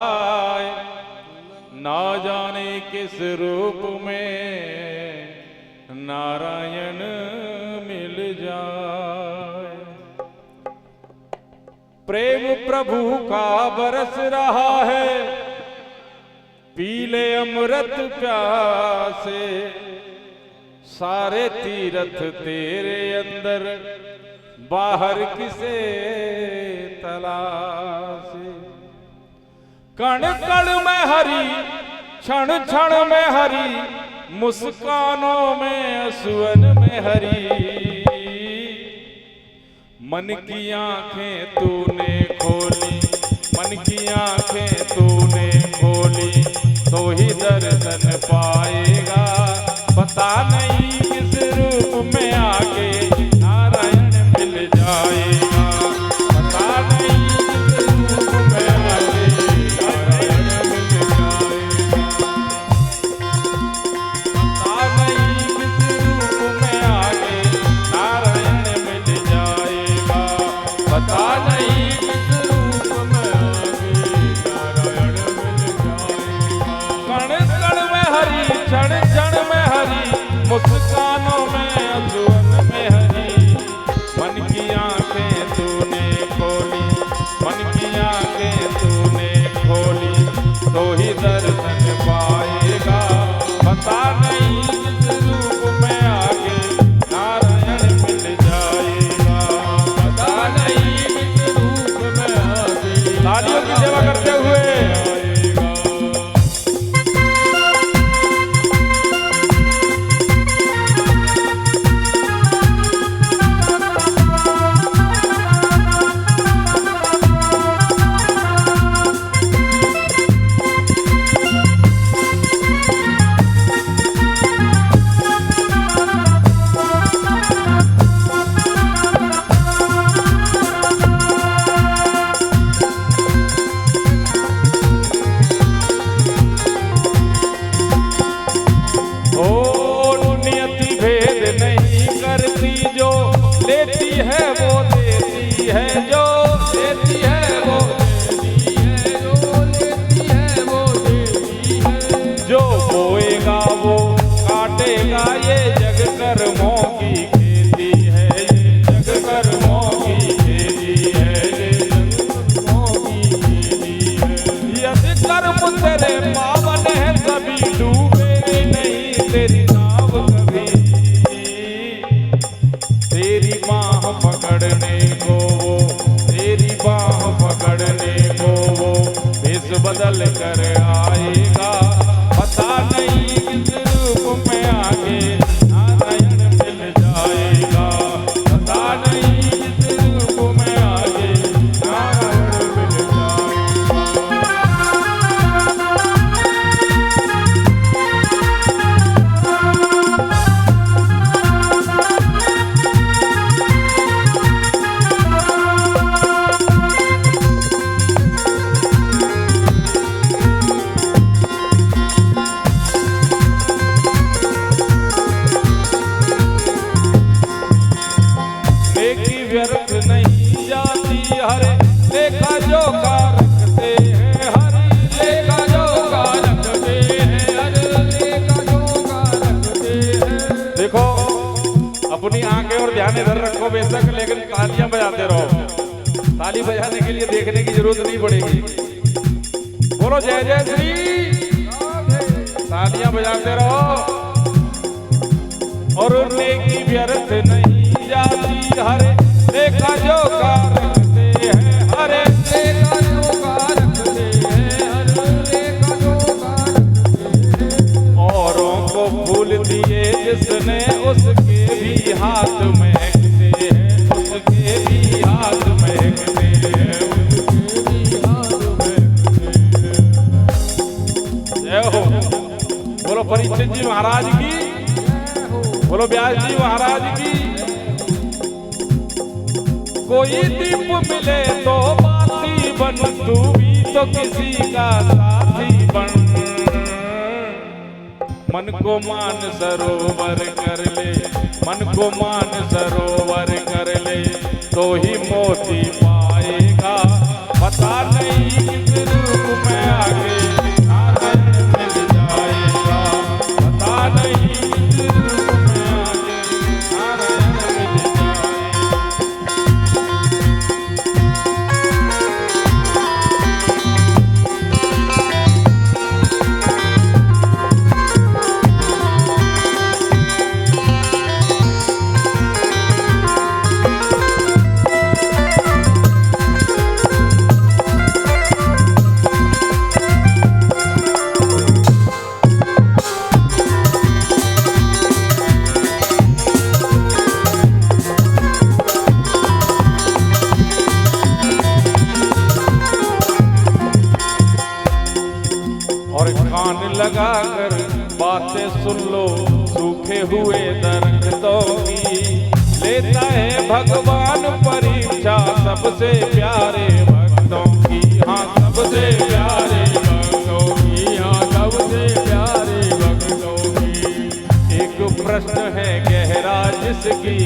आए, ना जाने किस रूप में नारायण मिल जाए। प्रेम प्रभु का बरस रहा है, पीले अमृत प्यासे, सारे तीरथ तेरे अंदर, बाहर किसे तलाशे। कण कण में हरी, क्षण क्षण में हरी, मुस्कानों में असुवन में हरी। मन की आंखें तूने खोली, मन की आंखें तूने खोली, तो ही दर्शन पाएगा। पता नहीं किस रूप में आके नारायण मिल जाएगा। पता नहीं किस रूप में आके नारायण मिल जाएगा। पता नहीं किस रूप में आके नारायण मिल जाएगा। पता नहीं किस रूप में आके नारायण मिल जाएगा। कण कण में हरी, क्षण क्षण में हरी, मुस्कानों में असुवन में हरी। मन की आंखें तूने खोली, मन की आंखें तूने खोली, तो ही दर्शन पाएगा। पता नहीं किस रूप में आगे नारायण मिल जाएगा। पता नहीं किस रूप में आगे। तालियों की सेवा करते हुए बदल कर आएगा। पता नहीं किस रूप में आगे नारायण मिल जाएगा। पता नहीं किस रूप में आगे नारायण मिल व्यर्थ नहीं जाती हरे, लेखा जोखा रखते हैं हरे। लेखा जोखा रखते हैं हरे, लेखा जोखा रखते हैं। देखो अपनी आंखें और ध्यान इधर रखो बेशक, लेकिन तालियां बजाते रहो। ताली बजाने के लिए देखने की जरूरत नहीं पड़ेगी। बोलो जय जय श्री। तालियां बजाते रहो। और नेकी व्यर्थ नहीं जाती हरे, लेखा जोखा रखते हैं हरे। लेखा जोखा रखते हैं हरे, लेखा जोखा रखते हैं। औरों को फूल दिए जिसने, उसके भी हाथ महकते हैं, उसके भी हाथ महकते हैं, उसके भी हाथ महकते हैं। जय हो। बोलो परीक्षित जी महाराज की, बोलो व्यास जी महाराज की। कोई दीप मिले तो बाती बन, तू भी तो किसी का साथी बन। मन को मान सरोवर कर ले, मन को मान सरोवर कर ले, तो ही मोती पाएगा। पता नहीं किस रूप में आगे नारायण मिल जाएगा। पता नहीं किस रूप में आगे नारायण मिल और कान लगाकर बातें सुन लो सूखे हुए दरख्तों की। लेता है भगवान परीक्षा सबसे प्यारे भक्तों की। हाँ सबसे प्यारे भक्तों की। हाँ सबसे प्यारे भक्तों की। एक प्रश्न है गहरा जिसकी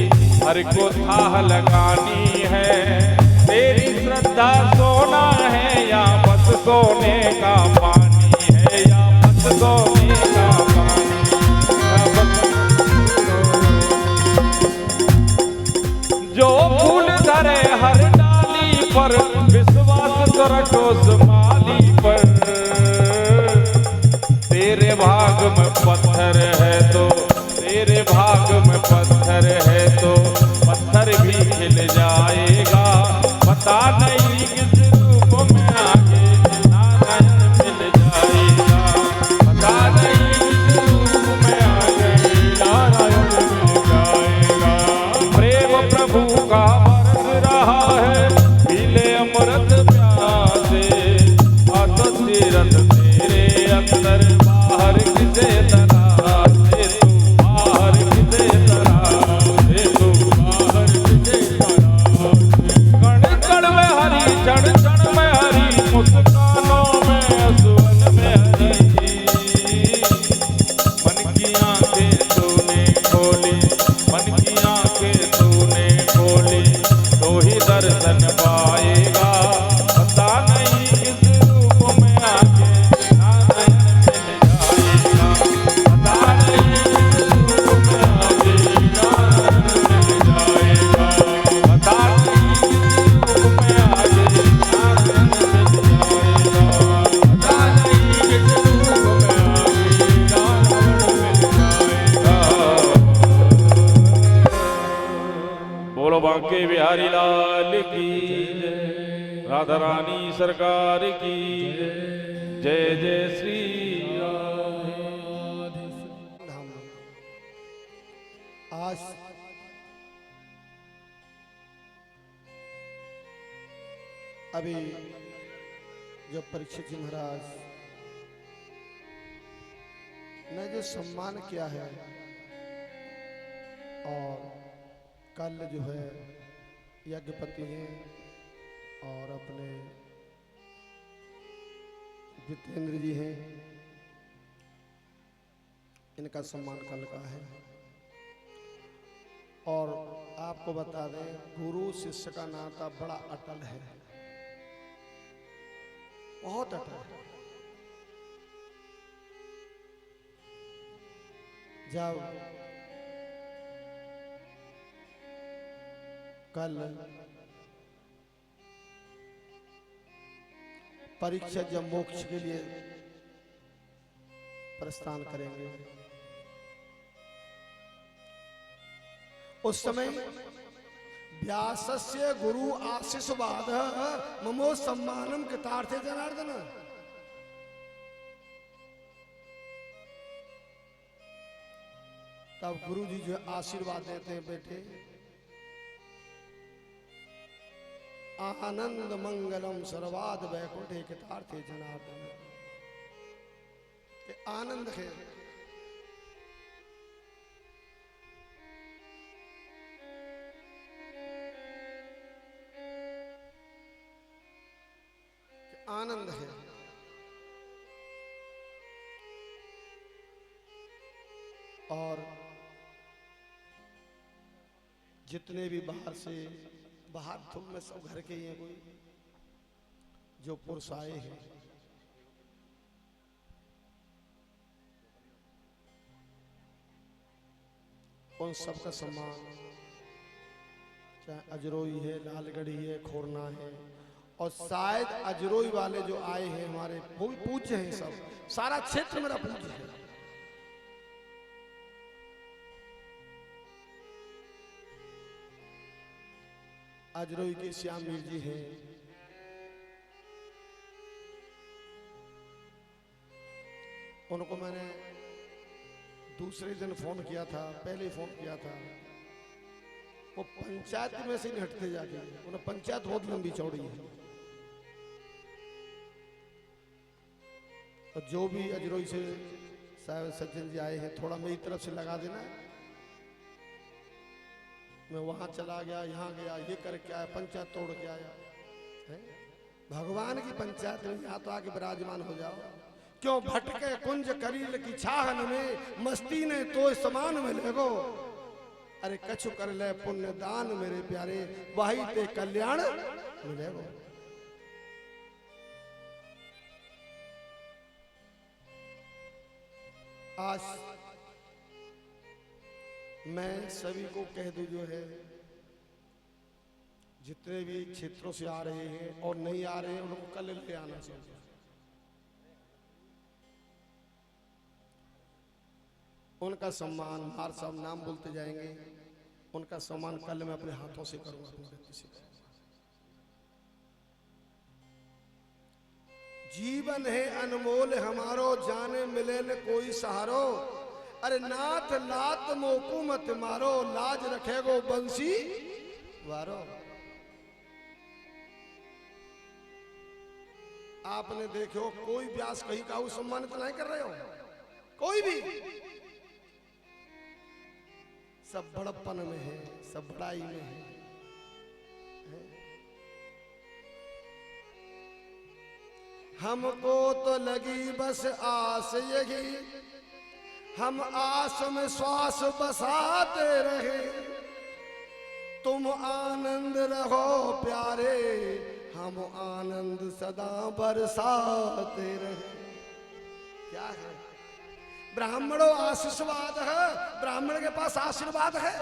हर को थाह लगानी है। तेरी श्रद्धा सोना है या बस सोने का पानी या बस सोने का पानी। जो फूल धरे हर डाली पर विश्वास कर ठोस माली पर। तेरे भाग में पत्थर है तो तेरे भाग में पत्थर है तो पत्थर भी खिल जाएगा। पता नहीं किस रूप में आगे नारायण मिल जाएगा। पता नहीं किस रूप में आगे नारायण मिल जाएगा। प्रेम प्रभु का बरस रहा है पीले अमृत प्यासे। अत तीरथ तेरे अंदर बाहर किसे तरह से तू बाहर किसे तरह से तू बाहर किसे तरह। कण कण में हरी क्षण क्षण में हरी मुस्कानों में असुवन में हरी। मन की आंखें तूने खोली मन की आंखें तूने खोली तो ही दर्शन पाएगा। पता नहीं किस रूप में आगे नारायण मिल जाएगा। पता नहीं किस रूप में आगे नारायण मिल जाएगा। पता नहीं किस रूप में आगे नारायण मिल जाएगा। पता नहीं किस रूप में आगे नारायण मिल जाएगा। बोलो बांके बिहारी लाल की जय। राधा रानी सरकार की जय। जय श्री धाम। आज अभी जो परीक्षित जी महाराज ने जो सम्मान किया है और कल जो है यज्ञपति हैं और अपने जितेंद्र जी हैं, इनका सम्मान कल का है। और आपको बता दें गुरु शिष्य का नाता बड़ा अटल है, बहुत अटल है। जब कल परीक्षा जब मोक्ष के लिए प्रस्थान करेंगे उस समय व्यासस्य गुरु आशीषवाद ममो सम्मानम कृतार्थे जनार्दन। तब गुरु जी जो आशीर्वाद देते हैं बेटे आनंद मंगलम सर्वाद वैकुंठे कृतार्थे जनार्दन। आनंद है आनंद है। और जितने भी बाहर से बाहर तुम में सब घर के ही हैं, कोई जो पुरुष आए हैं उन सबका सम्मान, चाहे अजरोई है, लालगढ़ी है, खोरना है, और शायद अजरोई वाले जो आए हैं हमारे वो भी पूज्य हैं। सब सारा क्षेत्र मेरा पूज्य है। अजरोई के श्याम वीर जी हैं, उनको मैंने दूसरे दिन फोन किया था, पहले फोन किया था, वो पंचायत में से नहीं हटते जाके। उन्हें पंचायत बहुत लंबी चौड़ी है, और जो भी अजरोई से साहब सज्जन जी आए हैं थोड़ा मेरी तरफ से लगा देना। मैं वहां चला गया, यहाँ गया, ये करके आया, पंचायत तोड़ के आया है? भगवान की पंचायत में यहाँ तो आके विराजमान हो जाओ। क्यों भटके कुंज करील की छाहन में, मस्ती ने तो समान में लेगो। अरे कछु कर ले पुण्य दान मेरे प्यारे, वही ते कल्याण मिलेगो। आज मैं सभी को कह दूं, जो है जितने भी क्षेत्रों से आ रहे हैं और नहीं आ रहे हैं उनको कल ले आना चाहिए। उनका सम्मान, हर सब नाम बोलते जाएंगे, उनका सम्मान कल मैं अपने हाथों से करूंगा, अपने व्यक्ति से। जीवन है अनमोल हमारो, जाने मिले न कोई सहारो। अरे नाथ लात मोकू मत मारो, लाज रखेगो बंसी वारो। आपने देखो कोई व्यास कहीं का सम्मानित नहीं कर रहे हो, कोई भी। सब बड़प्पन में है, सब बड़ाई में है। हमको तो लगी बस आस यही, हम आस में श्वास बसाते रहे। तुम आनंद रहो प्यारे, हम आनंद सदा बरसाते रहे। क्या है? ब्राह्मणों आशीर्वाद है, ब्राह्मण के पास आशीर्वाद है।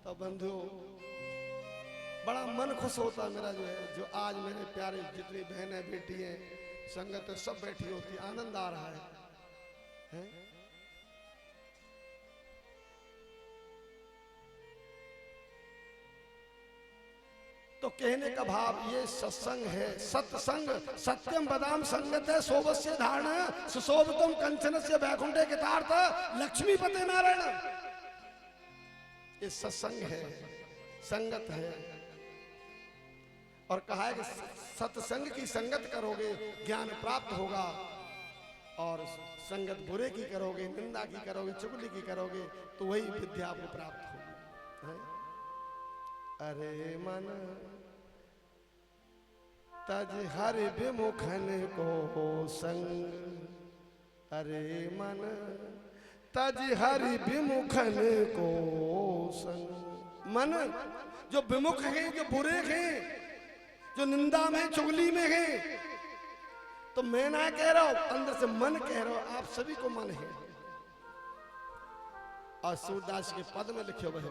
तो बंधु बड़ा मन खुश होता मेरा, जो है जो आज मेरे प्यारे जितनी बहनें बेटी हैं, संगत सब बैठी होती, आनंद आ रहा है? तो कहने का भाव ये सत्संग है, सत्संग सत्यम बदाम संगत है, सोवस्य धारण सुशोभितम कंचन से वैकुंठे कितार्थ लक्ष्मी पते नारायण। ये सत्संग है, संगत है। और कहा है कि सत्संग की संगत करोगे ज्ञान प्राप्त होगा, और संगत बुरे की करोगे, निंदा की करोगे, चुगली की करोगे तो वही विद्या आपको प्राप्त होगी। अरे मन तज हरि विमुखन को संग, अरे मन तज हरि विमुखन को संग। मन जो विमुख हैं, जो बुरे हैं, जो निंदा में चुगली में हैं, तो मैं ना कह रहा हूं, अंदर से मन कह रहा हूं, आप सभी को मन है। और सूरदास के पद में लिखे हुए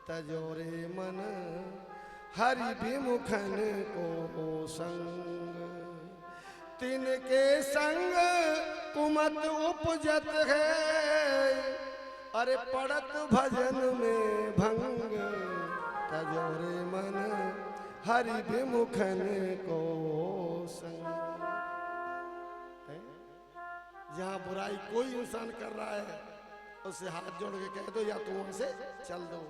तजोरे मन हरि विमुखन को संग, तिनके संग कुमत उपजत है, अरे पड़त भजन में भंग। तजोरे मन हरि विमुखन को संग। जहां बुराई कोई इंसान कर रहा है उससे हाथ जोड़ के कह दो, या तो वहां से चल दो।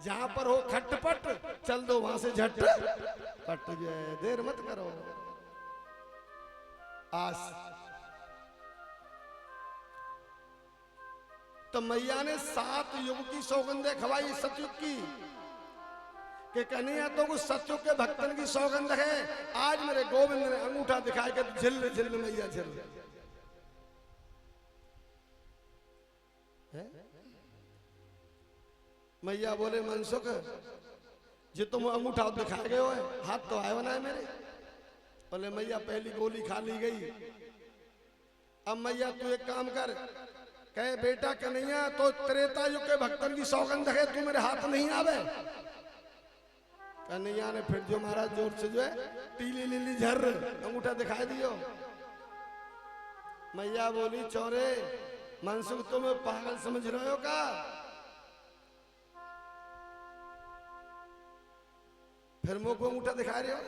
जहां पर हो खटपट, चल दो वहां से झट पट जाए, देर मत करो। आज तो मैया ने 7 युग की सौगंधे खवाई, सतयुग की, कि कन्हैया तो कुछ सतयुग के भक्तन की सौगंध है। आज मेरे गोविंद ने अंगूठा दिखाया कि झिल झिल मैया झिल। मैया बोले मनसुख जे तुम अंगूठा दिखाए गए हो, हाथ तो आए बना है मेरे। बोले मैया पहली गोली खा ली गई, अब मैया तू एक काम कर, कहे बेटा कन्हैया तो त्रेता युग के भक्तन की सौगंध है, तू मेरे हाथ नहीं आवे। कन्हैया ने फिर जो महाराज जोर से जो है पीली लीली झर अंगूठा दिखाई दियो। मैया बोली चौरे मनसुख तुम पागल समझ रहे हो का? फिर मुंह को अंगूठा दिखा रहे हो।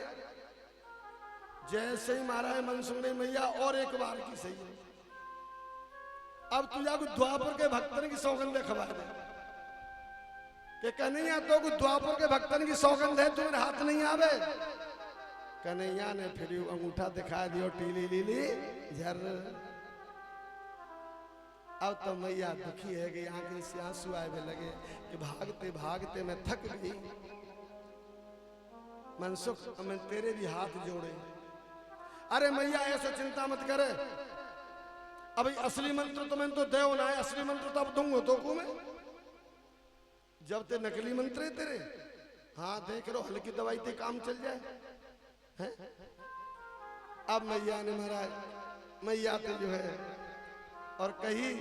जैसे ही महाराज मनसुख ने मैया और एक बार की सही है, अब तुझा को द्वापर के भक्तन की सौगंध खबा दे कि कन्हैया तो को द्वापर के भक्तन की सौगंध है, तुम्हारे हाथ नहीं आवे। कन्हैया ने फिर अंगूठा दिखा दियो टीली लीली झर। अब तो मैया दुखी है कि आंखें से आंसू आए लगे कि भागते भागते मैं थक गई। मनसुख मैं तेरे भी हाथ जोड़े। अरे मैया ऐसे चिंता मत करे, अभी असली मंत्र तो मैंने तो देव ना है, असली मंत्र तो अब दूंगा तो को मैं, जब ते नकली मंत्र है तेरे। हाँ देख लो हल्की दवाई ते काम चल जाए है? अब मैया ने महाराज मैया तो जो है और कही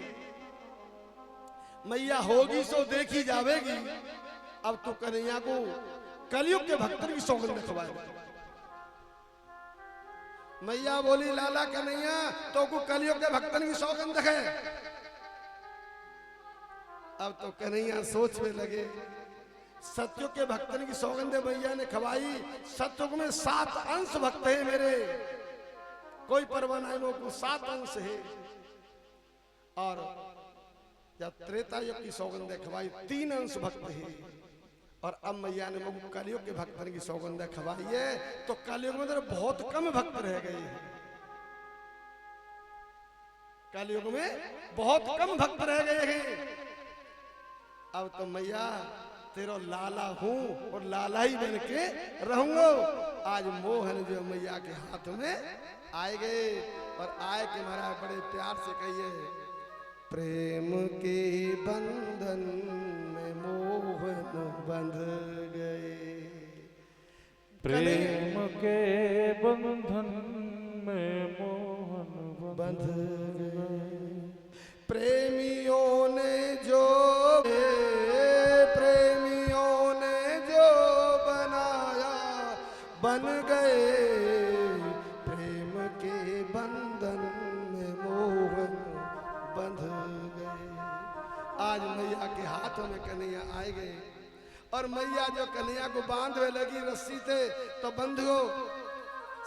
मैया होगी सो देखी जावेगी। अब तो कन्हैया को कलयुग के भक्तन की सौगंध खवाए। मैया बोली लाला कन्हैया तो को कलयुग के भक्तन की सौगंध है। अब तो कन्हैया सोच में लगे, सतयुग के भक्तन की सौगंध मैया ने खवाई। सतयुग में 7 अंश भक्त है मेरे, कोई परवाह नहीं, वो को 7 अंश है। और जब त्रेता युग की सौगंध खवाई 3 अंश भक्त है। और अब मैया ने मुझको कलयुग के भक्तन की सौगंध खवाई है, तो कलयुग में तो बहुत कम भक्त रह गए हैं। कलयुग में बहुत कम भक्त रह गए हैं। अब तो मैया तेरा लाला हूं और लाला ही बन के रहूंगा। आज मोहन जो मैया के हाथ में आए गए और आए के महाराज बड़े प्यार से कहिए, प्रेम के बंधन में मोहन बंध गए। प्रेम के बंधन में मोहन बंध गए। प्रेमियों ने जो बनाया बन गए। प्रेम के बंधन में मोहन बंध गए। आज मैया के हाथों में कन्हैया आए गए और मैया जो कन्हैया को बांधने लगी रस्सी से, तो बंधुओं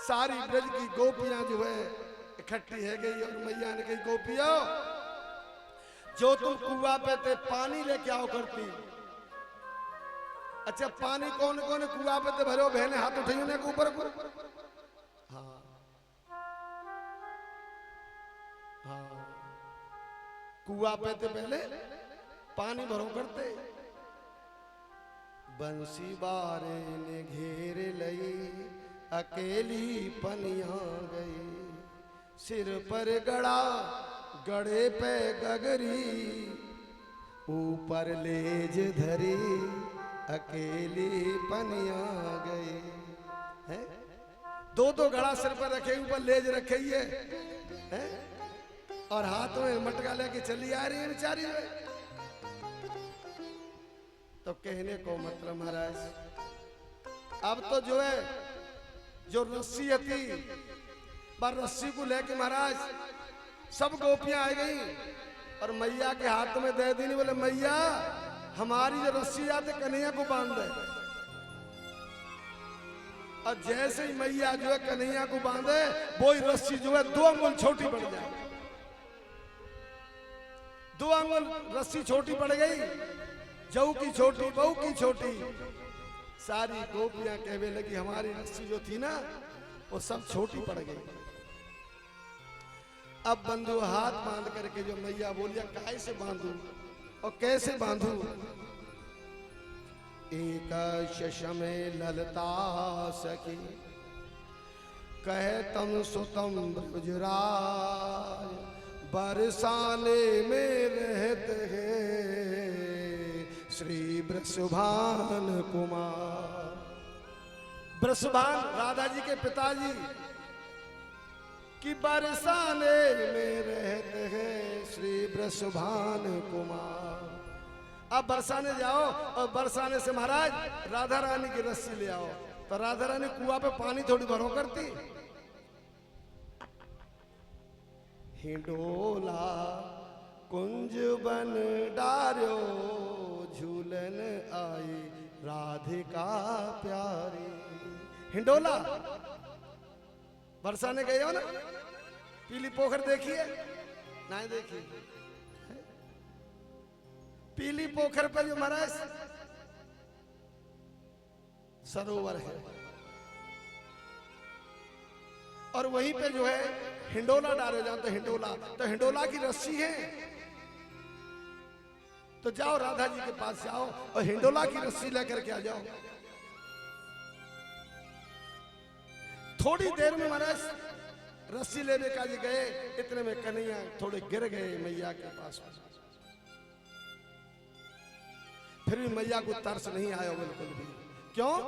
सारी ब्रज की गोपियां जो है इकट्ठी है गई। और मैया ने कही गोपियों जो तुम कुआं पे थे पानी लेके आओ करती। अच्छा पानी कौन कौन कुआं पे थे भरो? बहने हाथ उठाइयो ने ऊपर को। हाँ हाँ कुआं पे थे पहले पानी भरो करते। बंसी बारे ने घेर लई अकेली पनिया गई। सिर पर गड़ा गड़े पे गगरी, ऊपर लेज धरी अकेली पनिया गई। है 2-2 गड़ा सिर पर रखे, ऊपर लेज रखे है और हाथ में मटका लेके चली आ रही है बेचारी। तो कहने को मतलब महाराज अब तो जो है जो रस्सी थी पर रस्सी को लेके महाराज सब गोपियां आ गई और मैया के हाथ में दे दी। बोले मैया हमारी जो रस्सी आते कन्हैया को बांध दे। और जैसे ही मैया जो है कन्हैया को बांधे वो रस्सी जो है 2 अंगुल छोटी पड़ जाए। 2 अंगुल रस्सी छोटी पड़ गई। जऊ की छोटी बहू की छोटी। सारी गोपियां कहने लगी हमारी रस्सी जो थी ना वो सब छोटी पड़ गई। अब बंधु हाथ बांध करके जो मैया बोलिया कैसे बांधू और कैसे बांधू। एक शशमे ललता सखी कहे तम सुतम गुजराय। बरसाने में रहते हैं श्री वृषभान कुमार। वृषभान राधा जी के पिताजी कि बरसाने में रहते हैं श्री वृषभान कुमार। अब बरसाने जाओ और बरसाने से महाराज राधा रानी की रस्सी ले आओ। तो राधा रानी कुआं पे पानी थोड़ी भरो करती। हिंडोला कुंज बन डार्यो झूलन आई राधिका प्यारी। हिंडोला बरसाने गए हो ना, पीली पोखर देखिए नहीं देखी? पीली पोखर पर जो महाराज सरोवर है और वहीं पे जो है हिंडोला डाले जाते। हिंडोला की रस्सी है। तो जाओ राधा जी के पास जाओ और हिंडोला की रस्सी लेकर के आ जाओ। थोड़ी देर में महाराज रस्सी लेने का जी गए, इतने में कन्हैया थोड़े गिर गए मैया के पास। फिर भी मैया को तरस नहीं आया बिल्कुल भी। क्यों?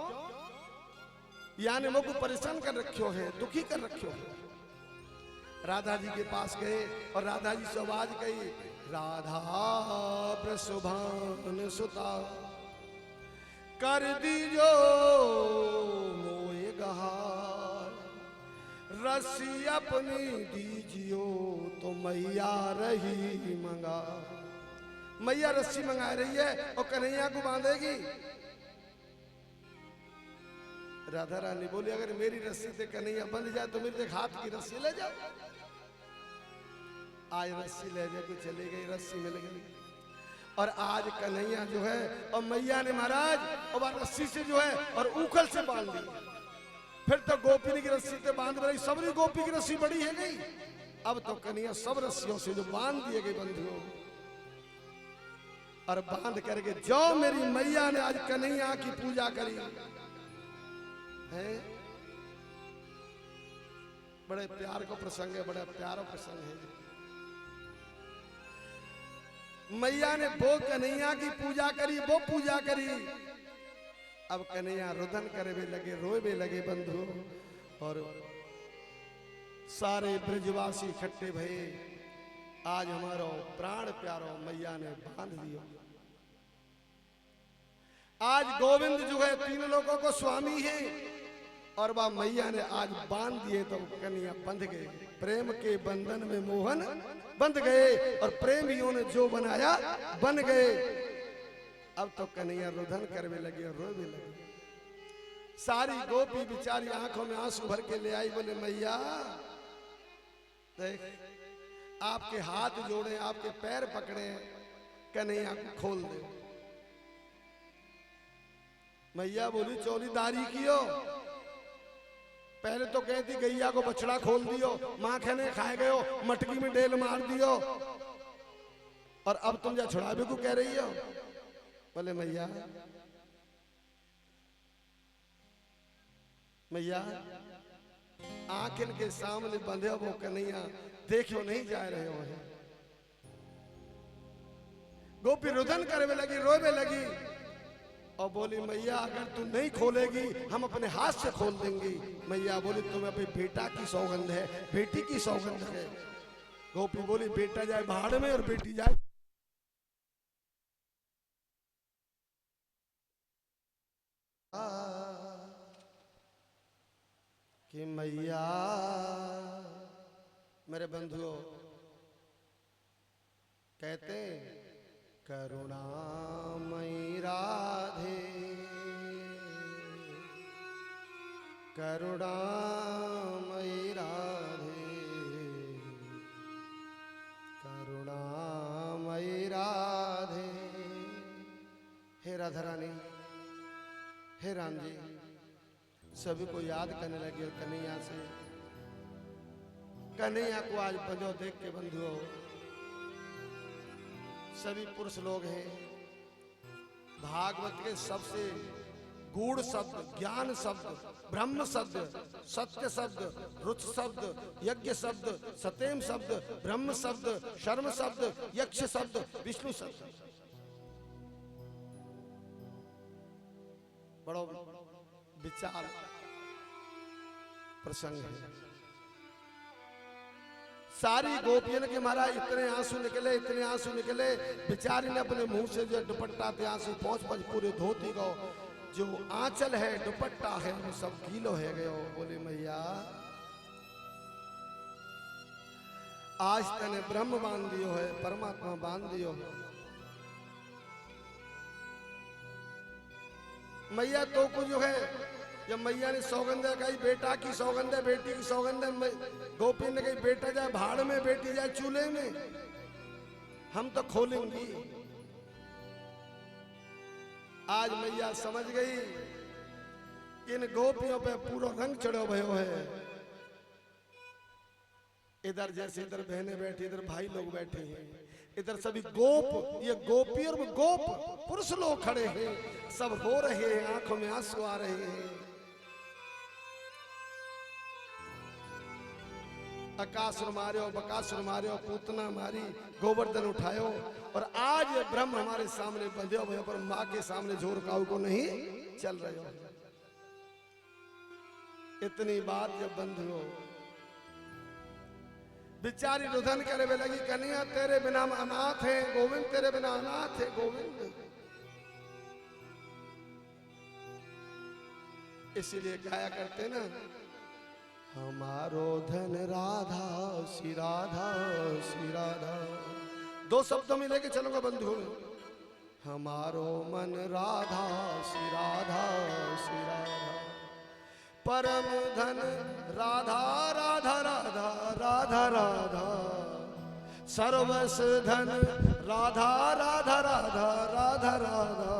यानी मुझको परेशान कर रखियो है, दुखी कर रखियो है। राधा जी के पास गए और राधा जी से आवाज गई, राधा वृषभान सुता कर दीजो मोए गहार, रस्सी अपनी दीजियो तो मैया रही मंगा। मैया रस्सी मंगा रही है और कन्हैया को बांधेगी। राधा रानी बोली, अगर मेरी रस्सी से कन्हैया बंध जाए तो मेरे हाथ की रस्सी ले जाओ। आज रस्सी ले जाके चली गई, रस्सी मिल गई। और आज कन्हैया जो है और मैया ने महाराज और रस्सी से जो है और उखल से बांध दी। फिर तो गोपी की रस्सी से बांध रही, सबरी गोपी की रस्सी बड़ी है गई। अब तो कन्हैया सब रस्सियों से जो बांध दिए गए बंधुओं, और बांध करके जो मेरी मैया ने आज कन्हैया की पूजा करी है। बड़े प्यार का प्रसंग है, बड़ा प्यारा प्रसंग है। मैया ने वो कन्हैया की पूजा करी, वो पूजा करी। अब कन्हैया रुदन करे भी लगे, रोए भी लगे बंधु। और सारे ब्रजवासी इकट्ठे भये। आज हमारो प्राण प्यारो मैया ने बांध दियो। आज गोविंद जो है तीन लोगों को स्वामी है और वह मैया ने आज बांध दिए। तो कन्हैया बंध गए, प्रेम के बंधन में मोहन बंध गए और प्रेमियों ने जो बनाया बन गए। अब तो कन्हैया रुदन करने लगे और रोने लगे। सारी गोपी बिचारी आंखों में आंसू भर के ले आई, बोले मैया देख, आपके हाथ जोड़े, आपके पैर पकड़े, कन्हैया को खोल दे। मैया बोली चौलीदारी कियो। पहले तो कहती गैया को बछड़ा खोल दियो, माँ खाने खाए गयो, मटकी में डेल मार दियो, और अब तुम जा छुड़ावे को कह रही हो। बोले मैया मैया आंख इनके सामने बंधे हो, वो कन्हैया देखो नहीं जा रहे हो है। गोपी रुदन करने लगी, रोने लगी और बोली मैया अगर तू नहीं खोलेगी हम अपने हाथ से खोल देंगी। मैया बोली तुम्हें अपनी बेटा की सौगंध है, बेटी की सौगंध है। गोपी बोली बेटा जाए भाड़ में और बेटी जाए। कि मैया मेरे बंधुओं कहते करुणामयी राधे, करुणामयी राधे, करुणामयी राधे। हे राधा रानी, हे राम जी, सभी को याद करने लगे। कन्हैया से, कन्हैया को आज बंधो देख के बंधुओं सभी पुरुष लोग हैं। भागवत के सबसे गूढ़ शब्द, ज्ञान शब्द, ब्रह्म शब्द, सत्य शब्द, रुच शब्द, यज्ञ शब्द, सतेम शब्द, ब्रह्म शब्द, शर्म शब्द, यक्ष शब्द, विष्णु शब्द, बड़ो विचार प्रसंग है। सारी गोपियन के महाराज इतने आंसू निकले, इतने आंसू निकले, बेचारी ने अपने मुंह से जो दुपट्टा पे आंसू पहुंच पूरे धोती को जो आंचल है, दुपट्टा है, वो सब गीलो है गयो। बोले मैया आज तने ब्रह्म बांध दियो है, परमात्मा बांध दियो है। मैया तो कुछ जो है, जब मैया ने सौगंध कही, बेटा की सौगंध है, बेटी की सौगंध है, गोपी ने कही बेटा जाए भाड़ में, बेटी जाए चूल्हे में, हम तो खोलेंगी। आज मैया समझ गई इन गोपियों पे पूरा रंग चढ़ो भयो है। इधर जैसे इधर बहनें बैठी, इधर भाई लोग बैठे हैं, इधर सभी गोप, ये गोपी और गोप पुरुष लोग खड़े हैं, सब रो रहे हैं, आंखों में आंसू आ रहे हैं। अकासुर मार्यो, बकासुर मार्यो, पूतना मारी, गोवर्धन उठायो, और आज ये ब्रह्म हमारे सामने बंधे हो, पर माँ के सामने जोर काऊ को नहीं चल रहे हो। इतनी बात जब बंद हो, बेचारी रुदन करने लगी, कन्हैया तेरे बिना हम अनाथ हैं, गोविंद तेरे बिना अनाथ है, गोविंद। इसीलिए गाया करते ना, हमारो धन राधा श्री राधा श्री राधा। दो शब्दों में लेके चलूंगा बंधु, हमारो मन राधा श्री राधा श्री राधा, परम धन राधा राधा राधा राधा राधा, सर्वस धन राधा राधा राधा राधा राधा,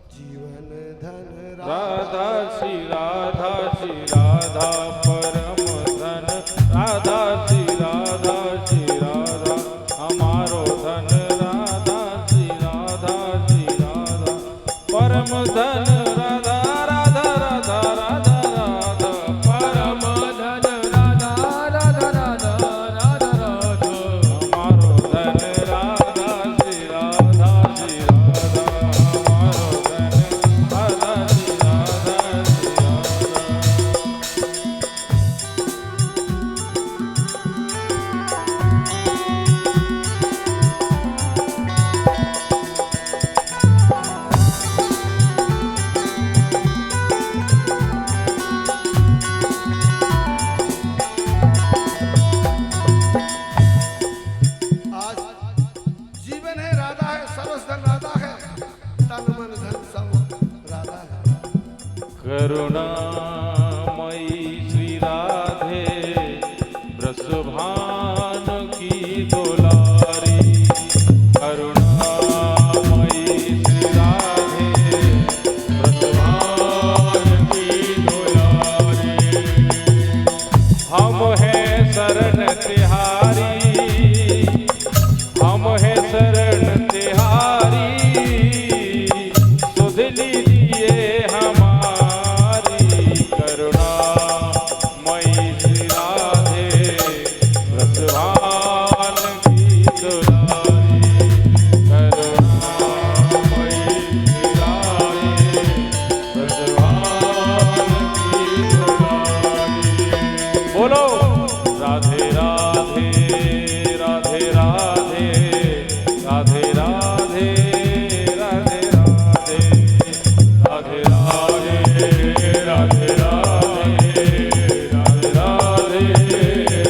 जीवन धन राधा श्री राधा श्री राधा, परम धन राधा श्री राधा श्री राधा, हमारो धन राधा श्री राधा श्री राधा, परम धन राधा राधा राधा राधा राधा, परम धन राधा राधा राधा राधा राधा, हमारो धन राधा श्री राधा श्री राधा, हमारो धन राधा श्री राधा श्री राधा। आज जीवन है, राधा है, सर्वस धन राधा है, तन मन धन सब राधा है। करुणामयी श्री राधे, वृषभान की दुलारी, करुणामयी श्री राधे, वृषभान की दुलारी, हम हैं शरण तिहारी, हम हैं शरण तिहारी, सुध लीजिए हमारी, करुणामयी श्री राधे, वृषभान की दुलारी, करुणामयी श्री राधे, वृषभान की दुलारी। बोलो राधे राधे राधे राधे राधे राधे राधे राधे राधे राधे राधे राधे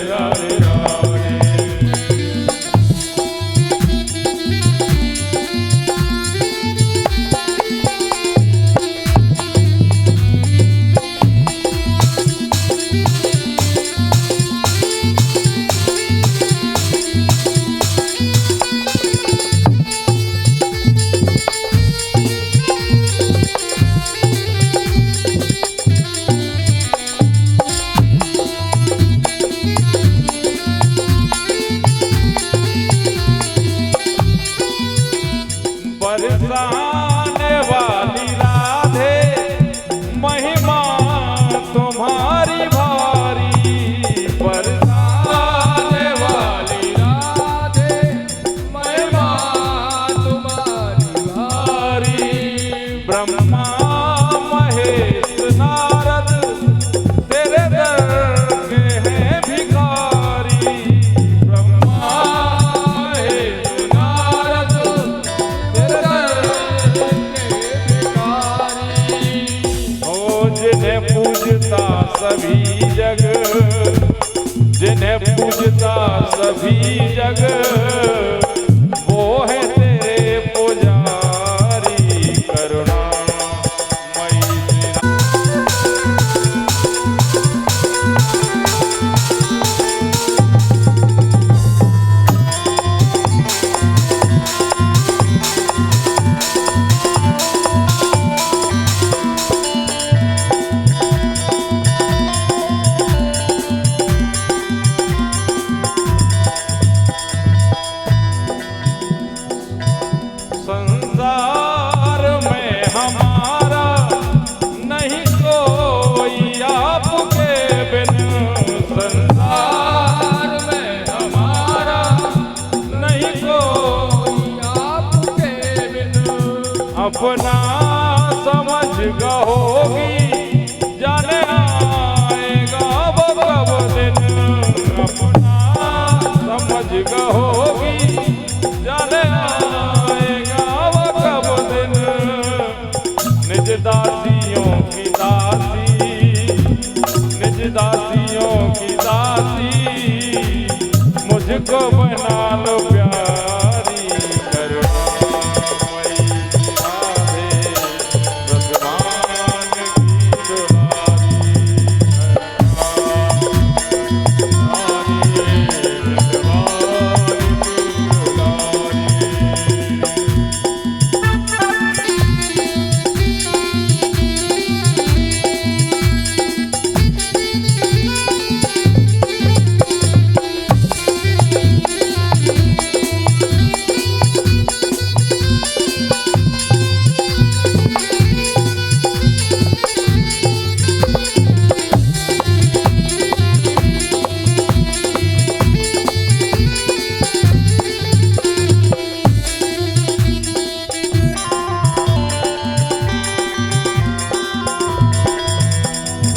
राधे राधे। जग, जिन्हें पूजता सभी जग, वो है तेरे पुजारी करुणामयी श्री राधे। संसार में हमारा नहीं कोई आपके बिन, संसार में हमारा नहीं कोई आपके बिन, अपना समझ गहोगी जाने आएगा वो कब दिन, अपना समझ गहोगी जाने आएगा वो कब दिन, निज दासियों की दासी, निज दासियों की दासी, मुझको बना लो प्यारी करुणामयी राधे, भगवान की दुलारी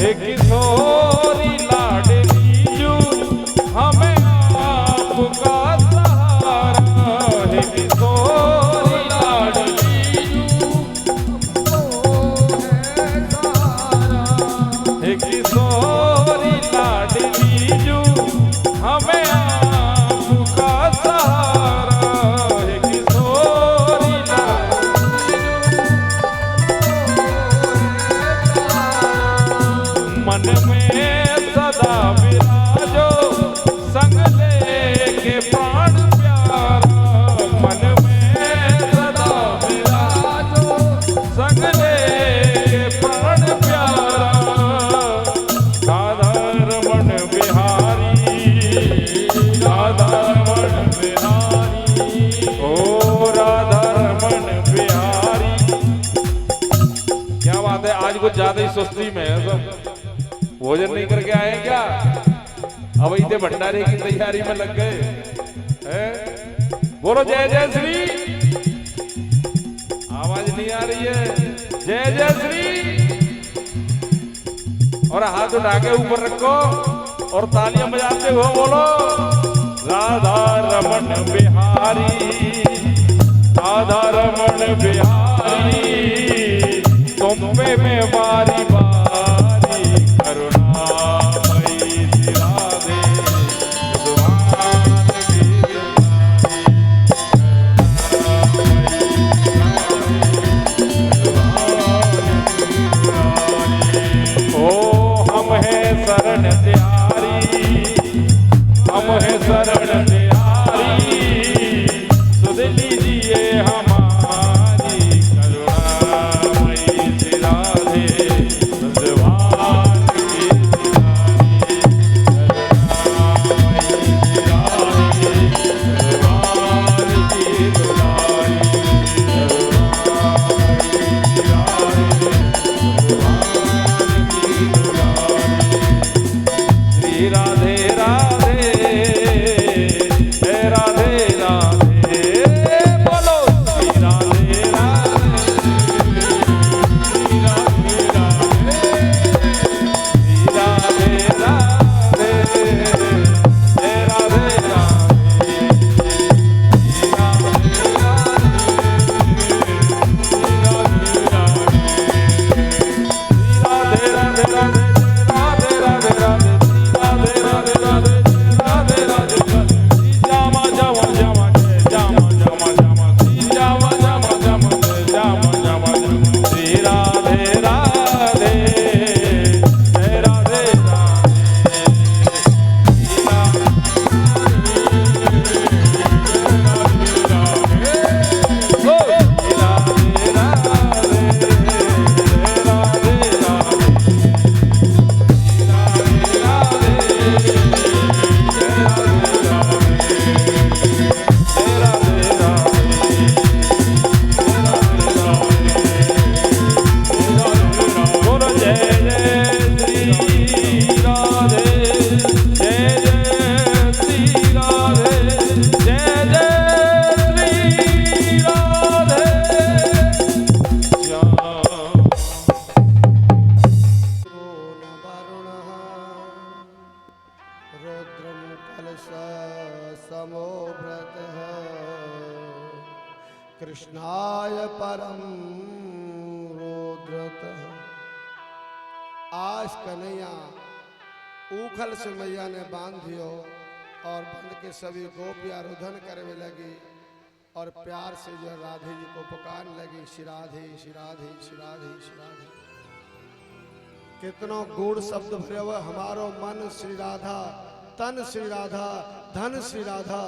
एक किशोरी लाडली जू हमें आपका सहारा, एक किशोरी लाडली जू एक किशोरी लाडली जू हमें आपका सहारा, एक किशोरी मन में सदा विराजो संग लेके प्राण प्यारा, मन में सदा विराजो संग लेके प्राण प्यारा, राधा रमण बिहारी, राधा रमण बिहारी, ओ राधा रमण बिहारी। क्या बात है, आज कुछ ज्यादा ही सुस्ती में है सब, भोजन नहीं करके आए क्या? अब इतने भंडारे की तैयारी में लग गए हैं? बोलो जय जय श्री, आवाज नहीं आ रही है, जय जय श्री, और हाथ उठा के ऊपर रखो और तालियां बजाते हुए बोलो राधा रमन बिहारी, राधा रमन बिहारी, तुम पे मैं बारी बारी करुणामयी श्री राधे, भगवान की ओ हम हैं शरण त्यारी, हम हैं शरण त्यारी, सुध लीजिए हमारी करुणामयी श्री राधे, भगवान की करुणामयी श्री राधे, भगवान की दुलारी, करुणामयी श्री राधे, भगवान की दुलारी, श्री राधे राधे, हे राधे राधे, बोलो श्री राधे राधे, श्री राधे राधे, श्री राधे राधे, हे राधे राधे, श्री राधे राधे, श्री राधे राधे, राधे राधे राधे राधे राधे। रौद्रम कलश समो व्रतः कृष्णाय परम रौद्रतः। आज कन्हैया उखल से मैया ने बांध दियो और बंद के सभी गोपियां रुदन करने लगी और प्यार से जो राधे जी को पुकारने लगी, श्री राधे श्री राधे श्री राधे श्री राधे। कितनों गूढ़ शब्द भरे हुए, हमारो मन श्री राधा, तन श्री राधा, धन श्री राधा।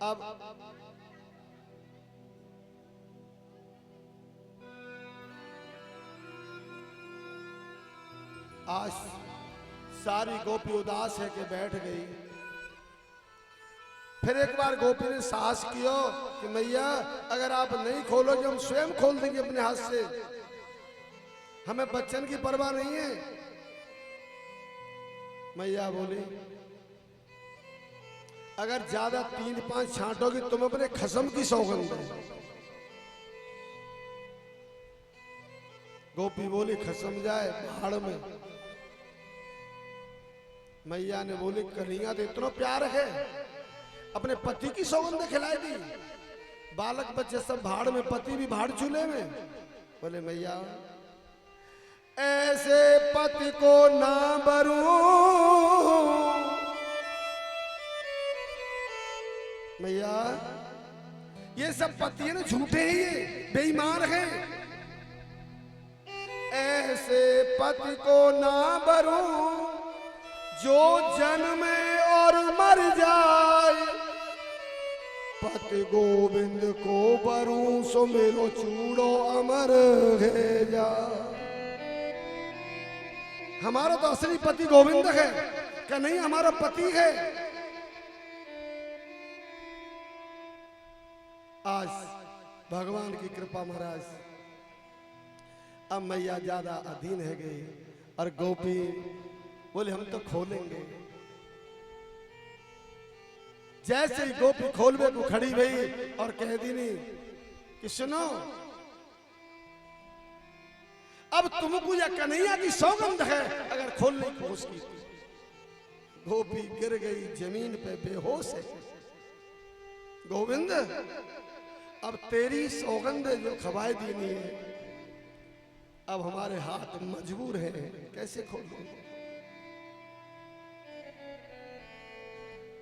अब आज सारी गोपी उदास है कि बैठ गई। फिर एक बार गोपी ने साहस किया कि मैया अगर आप नहीं खोलोगे हम स्वयं खोल देंगे अपने हाथ से, हमें बच्चन की परवाह नहीं है। मैया बोली अगर ज्यादा 3-5 छांटोगी तुम अपने खसम की सौगंध दो। गोपी बोली खसम जाए पहाड़ में। मैया ने बोली कन्हैया तो इतना प्यार है, अपने पति की सौगंध खिलाई दी। बालक बच्चे सब भाड़ में, पति भी भाड़ चूल्हे में। बोले मैया ऐसे पति को ना बरूं, मैया ये सब पति ना झूठे ही है, बेईमान हैं। ऐसे पति को ना बरूं जो जन्मे और मर जाए, पति गोविंद को बरूं सो मेरो चूड़ो अमर है जा। हमारा तो असली पति गोविंद है, क्या नहीं हमारा पति है। आज भगवान की कृपा महाराज, अब मैया ज्यादा अधीन है गई और गोपी बोले हम तो खोलेंगे। जैसे ही गोपी खोलवे को खड़ी भई और कह दी नहीं कि सुनो अब तुमको या कन्हैया की सौगंध है अगर खोलने की कोशिश की। गोपी गिर गई जमीन पे बेहोश है। गोविंद अब तेरी सौगंध जो खवाई देनी है, अब हमारे हाथ मजबूर हैं, कैसे खोलें।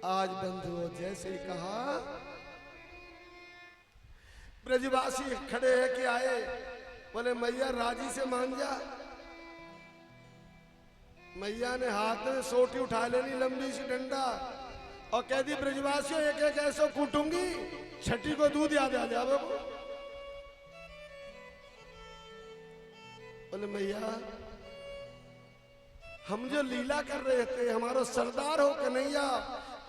आज बंधुओं जैसे ही कहा, ब्रजवासी खड़े है कि आए, बोले मैया राजी से मान जा। मैया ने हाथ में सोटी उठा लेनी लंबी सी डंडा और कह दी ब्रजवासियों एक एक ऐसा कूटूंगी छठी को दूध याद आ जावे। बोले मैया हम जो लीला कर रहे थे, हमारा सरदार हो कन्हैया,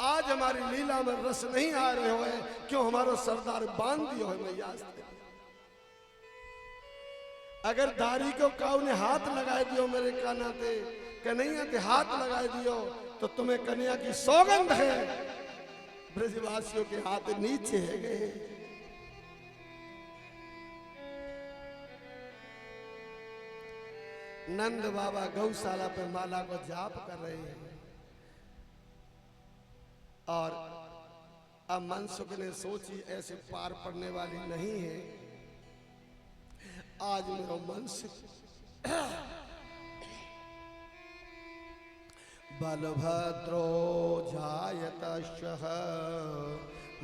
आज हमारी लीला में रस नहीं आ रहे हो, क्यों हमारा सरदार बांध दियो है मैया। अगर दारी को काऊ ने हाथ लगाए दियो मेरे काना ते, कन्हैया के हाथ लगाए दियो तो तुम्हें कन्हैया की सौगंध है। ब्रजवासियों के हाथ नीचे है गए। नंद बाबा गौशाला पे माला को जाप कर रहे हैं और अब मनसुख ने सोची ऐसे पार पड़ने वाली नहीं है। आज मेरा मनसुख बलभद्रो जायतश्च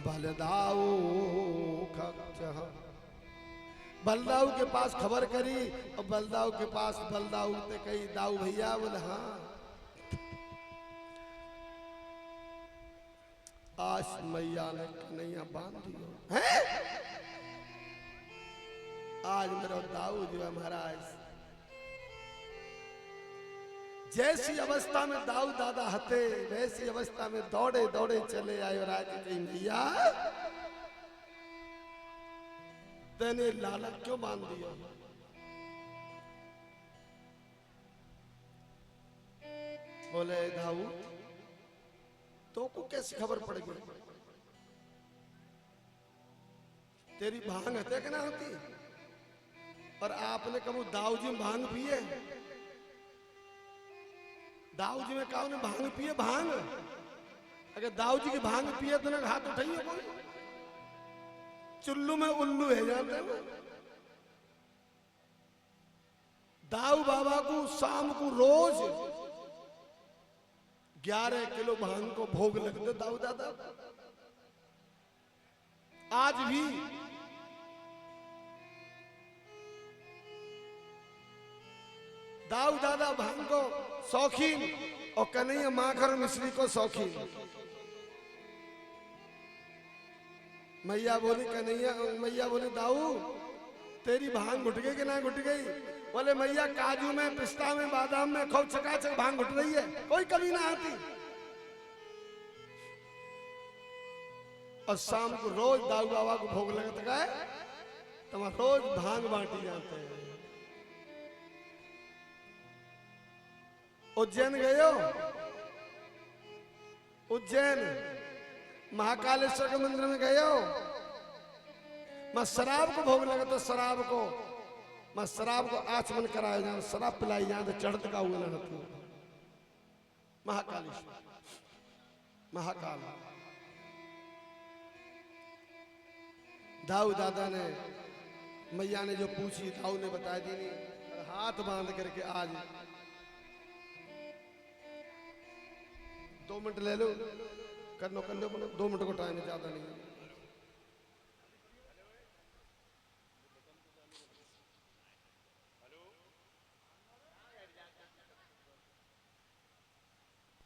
बलदाऊ खच्चः। बलदाऊ के पास खबर करी और बलदाऊ के पास बलदाऊ ते कही दाऊ भैया। बोले हाँ आज मैया ने कन्हैया बांध दियो है। आज मेरा दाऊ जो है महाराज, जैसी अवस्था में दाऊ दादा हते वैसी अवस्था में दौड़े दौड़े चले आए और आके कही मैया तेने लाला क्यों बांध दिया। बोले दाऊ तो को कैसी खबर पड़ गई, तेरी भांग हते कि ना होती। और आपने कबू दाऊ जी भांग पिए, दाऊ जी में कहा उन्हें भांग पिए भांग, अगर दाऊ जी की भांग पिए तो ना हाथ उठाइए कोई, चुल्लू में उल्लू है जाते हैं। दाऊ बाबा को शाम को रोज 11 किलो भांग को भोग लगते दाऊ दादा। आज भी दाऊ दादा भांग को शौकीन और कन्हैया माखन मिश्री को शौकीन। मैया बोली कन्हैया, मैया बोली दाऊ तेरी भांग घुट गई कि ना घुट गई? बोले मैया काजू में, पिस्ता में, बादाम में खूब चकाचक भांग घुट रही है, कोई कमी ना आती। और शाम को रोज दाऊ बाबा को भोग लगता है, तुम रोज भांग बांटी जाते हैं। उज्जैन गए हो? उज्जैन महाकालेश्वर के मंदिर में गए हो? मैं शराब को भोग लगा तो शराब को, मैं शराब को आचमन कराया जाए, शराब पिलाई जाए तो चढ़त का हुआ ना। महाकालेश्वर, महाकाल। दाऊ दादा ने, मैया ने जो पूछी दाऊ ने बता दी नहीं, हाथ बांध करके आज 2 मिनट ले लो, कर लो 2 मिनट को टाइम है, ज्यादा नहीं।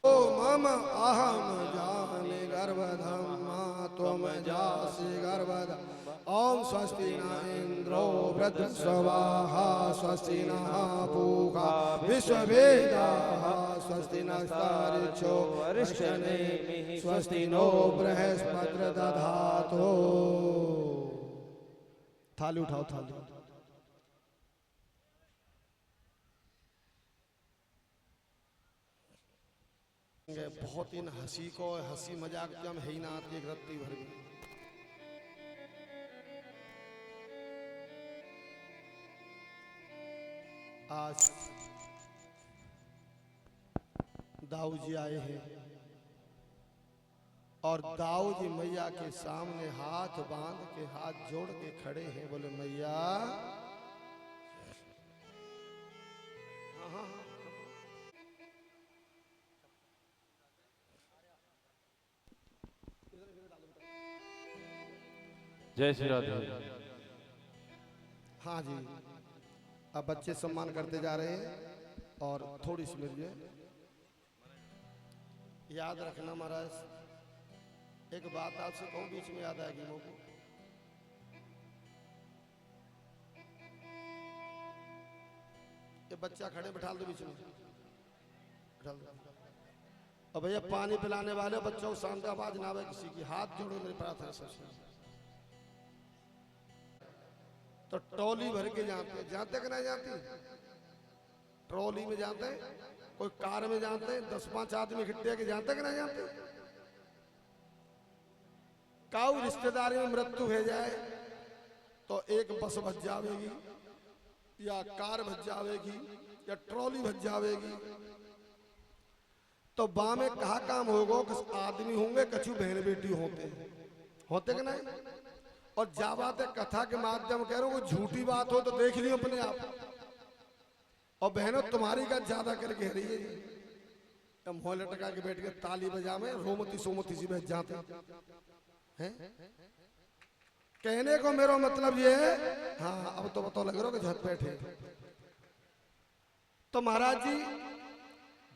ओ मम अहम जाने गर्भधम्मा तुम जासि गर्भधम। ओम स्वस्ति न इंद्रो वृद्धस्वाहा स्वस्ति नः पूषा विश्ववेदाः स्वस्ति नस्तारिक्षो अरिष्टनेमिः स्वस्ति नो बृहस्पतिर्दधातु। थाली उठाओ, थाली। बहुत इन हंसी को, हंसी मजाक जम है ही ना आती एक रत्ती भर भी। आज दाऊ जी आए हैं और दाऊ जी मैया के सामने हाथ बांध के, हाथ जोड़ के खड़े हैं। बोले मैया, हाँ, जय श्री राधे। हाँ जी, अब बच्चे सम्मान करते जा रहे हैं और थोड़ी सी मेरी याद रखना महाराज, एक बात आपसे कहूँ बीच में याद आएगी मुझको। ये बच्चा खड़े बिठा दो बीच में, बिठा दो। और भैया पानी पिलाने वाले बच्चों को शांत आवाज ना आवे किसी की, हाथ जोड़ो मेरी प्रार्थना सबसे। तो ट्रॉली भर के जाते कि नहीं जाती? ट्रॉली में जाते हैं, कोई कार में जाते हैं, 10-5 आदमी इकट्ठे के जाते कि नहीं जाते? काऊ रिश्तेदारी में मृत्यु हो जाए तो एक बस भज जावेगी या कार भज जावेगी या ट्रॉली भज जावेगी। तो बा में कहा काम होगा, आदमी होंगे कछु बहन बेटी होते कि नहीं? और जा बात है कथा के माध्यम कह रहा हूं, कोई झूठी बात हो तो देख लियो अपने आप। और बहनों तुम्हारी का ज्यादा करके रही है जी, मोह लटका के बैठ के ताली बजा में रोमती सोमती सी बैठ जाते हैं। कहने को मेरा मतलब ये है, हाँ अब तो पता लग रहा हो कि झट बैठे। तो महाराज जी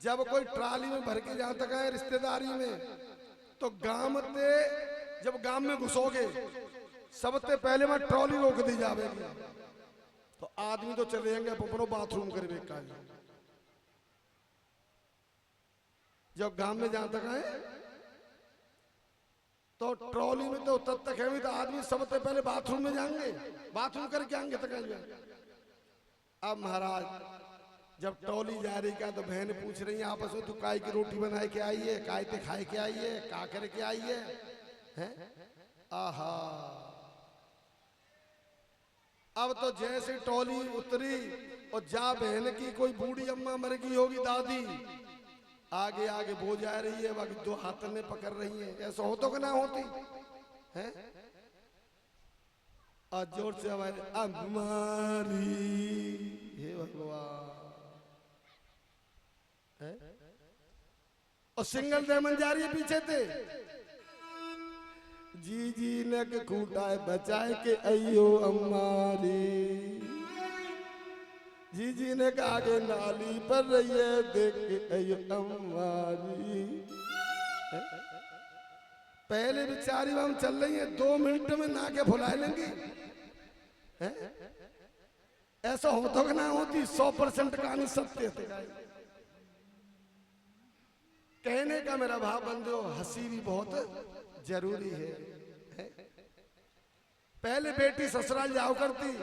जब कोई ट्राली में भर के जहां तक है रिश्तेदारी में, तो जब गांव में घुसोगे सबसे पहले मैं ट्रॉली रोक दी जाएगी। तो आदमी तो चले जाएंगे अपनो बाथरूम कर बेका। जब गांव में जहां तक है तो ट्रॉली में तो तब तक है तो आदमी सबसे पहले बाथरूम में जाएंगे, बाथरूम करके आएंगे तक। अब महाराज जब ट्रॉली जा रही का तो बहन पूछ रही है आपस में, तू काय की रोटी बनाए के आई है, काय ते खाए के आई है, का करके आई है? आहा, अब तो जैसे ट्रॉली उतरी और जा बहन की कोई बूढ़ी अम्मा मर गई होगी दादी, आगे आगे वो जा रही है, बाकी दो हाथ में पकड़ रही है। ऐसा हो तो कि ना होती है? और जोर से हमारे हमारी, हे भगवान है? और सिंगल डायमंड जा रही है पीछे थे। जी जी ने के खूटा बचाए के अयो हमारी, जी जी ने के आगे नाली पर रही है देख के अयो हमारी। पहले बेचारी हम चल रही है, 2 मिनट में ना के भुला लेंगी। ऐसा हो तो ना होती, 100% कहानी सत्य थे। कहने का मेरा भाव बंधु, हंसी भी बहुत जरूरी है। पहले बेटी ससुराल जाओ करती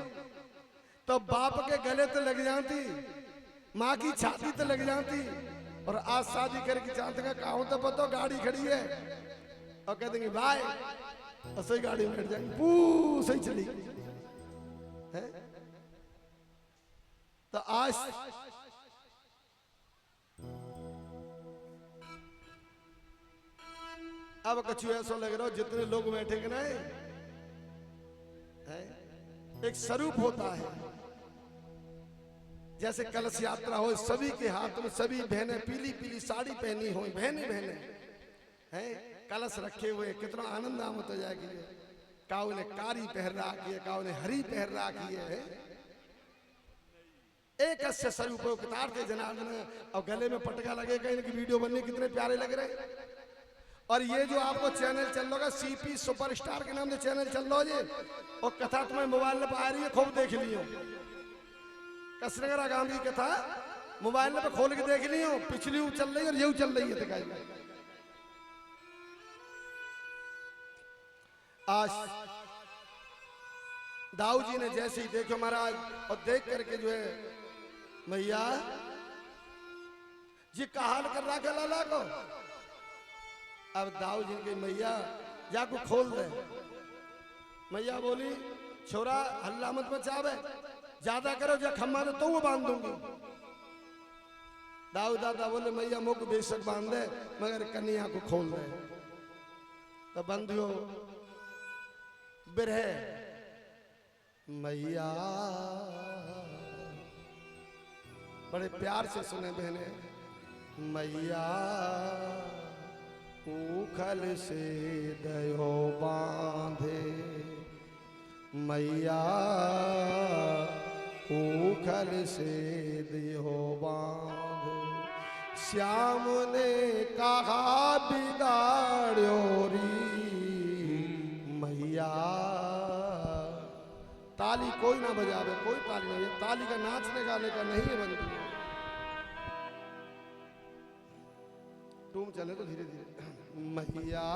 तो बाप के गले तो लग जाती, माँ की छाती तो लग जाती, और आज शादी करके चाहते का कहा तो पता गाड़ी खड़ी है और कह देंगे भाई, और सही गाड़ी में बैठ जाएंगे, पू सही चली है। तो आज अब कछु ऐसा लग रहा हो जितने लोग बैठे कि नहीं है, एक स्वरूप होता है। जैसे कलश यात्रा हो, सभी के हाथ में सभी बहनें पीली पीली साड़ी पहनी हो, बहने हैं कलश रखे हुए, कितना आनंद आमत हो जाएगी। काऊ ने कारी पहन रखी है, काऊ ने हरी पहन रखी है। एक अस्य स्वरूप उतारते जनार्दन, और गले में पटका लगेगा। इनकी वीडियो बनने कितने प्यारे लग रहे। और ये जो आपको चैनल चल रहा है सीपी सुपरस्टार के नाम से चैनल चल रहा है, और कथा तुम्हें मोबाइल में आ रही है, खूब देख लियो। कृष्णगरा गांव की कथा मोबाइल में खोल के देख लियो, पिछली चल रही है और ये चल रही है। दिखाई आज दाऊ जी ने जैसे ही देखो महाराज, और देख करके जो है मैया जी का हाल कर रहा है लाला को। अब दाऊ जी की मैया जाको खोल दे। मैया बोली छोरा हल्ला मत मचावे, ज्यादा करो जो खम्मा तो वो बांध दूंगी। दाऊ दादा बोले मैया मुख बेशक बांध दे, मगर कन्या को खोल दे। तो बंधुओं बिरहे मैया बड़े प्यार से सुने बहने, मैया उखल से दयो बांधे, मैया उखल से दयो बांधे। श्याम ने कहा बिगाड़ो री मैया। ताली कोई ना बजावे, कोई ताली नहीं, ताली का नाचने गाने का नहीं है बंधु। तुम चले तो धीरे धीरे। मैया